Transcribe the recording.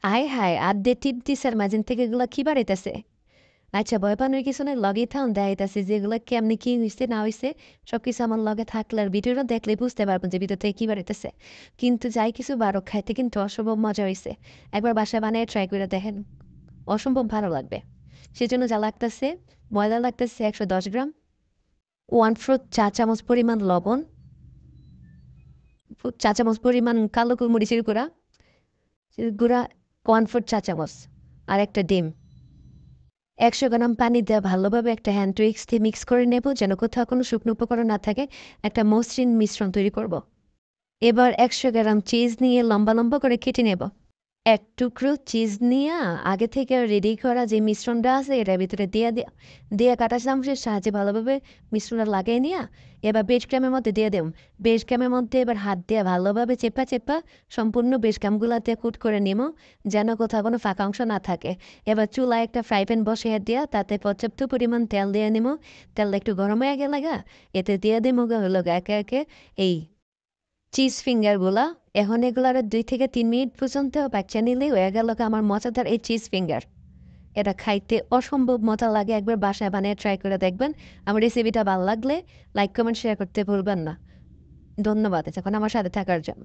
আয় হায়! আদ্যে টিপ দিছার মাঝেন থেকে এগুলা কি বাড়াইতাছে? আচ্ছা ভয় পানোর কিছু নাই, লগেই থাকুন দেখাইতাছি যে এগুলা কেমনে কি হইছে না হইছে সবকিছু আমার লগে থাকলে আর ভিডিওটা দেখলেই বুঝতে পারবেন যে ভিতর থেকে কি বাড়াইতেছে। কিন্তু যাই কিছু বারক খাইতে কিন্তু অসম্ভব মজা হইছে। একবার বাসায় বানিয়ে ট্রাই করে দেখেন। অসম্ভব ভালো লাগবে। সেজন্য যা লাগতেছে, ময়দা লাগতেছে ১১০ গ্রাম, 1/4 চা চামচ পরিমাণ লবণ, চা চামচ পরিমাণ কালো গোলমরিচের গুঁড়া, গুঁড়া 1/4 চা চামচ, আর একটা ডিম। ১০০ গ্রাম পানি দিয়ে ভালোভাবে একটা হ্যান্ড উইক্স দিয়ে মিক্স করে নেব যেন কোথাও কোনো শুকনো উপকরণ না থাকে। একটা মসৃণ মিশ্রণ তৈরি করব। এবার ১০০ গ্রাম চিজ নিয়ে লম্বা লম্বা করে কেটে নেব। এক টুকরো চিজ নিয়ে আগে থেকে রেডি করা যে মিশ্রণটা আছে এটার ভিতরে দিয়ে কাঁটা চামচের সাহায্যে ভালোভাবে মিশ্রণটা লাগিয়ে নিয়ে এবার বেশ ক্যামের মধ্যে দিয়ে দেব। বেশ ক্যামের মধ্যে এবার হাত দিয়ে ভালোভাবে চেপা চেপা সম্পূর্ণ বেশ ক্যামগুলাতে কুট করে নেব যেন কোথাও কোনো ফাঁকা অংশ না থাকে। এবার চুলায় একটা ফ্রাই প্যান বসিয়ে দেওয়া, তাতে পর্যাপ্ত পরিমাণ তেল দিয়ে নেব। তেলটা একটু গরম হয়ে গেলে এতে দিয়ে দেবো হলো একে একে এই চিজ ফিঙ্গারগুলা। এখন এগুলার ২ থেকে ৩ মিনিট পর্যন্ত বাচ্চা নিলেই হয়ে গেল আমার মজাদার এই চিজ ফিঙ্গার। এটা খাইতে অসম্ভব মজা লাগে, একবার বাসায় বানিয়ে ট্রাই করে দেখবেন। আমার রেসিপিটা ভালো লাগলে লাইক কমেন্ট শেয়ার করতে ভুলবেন না। ধন্যবাদ এতক্ষণ আমার সাথে থাকার জন্য।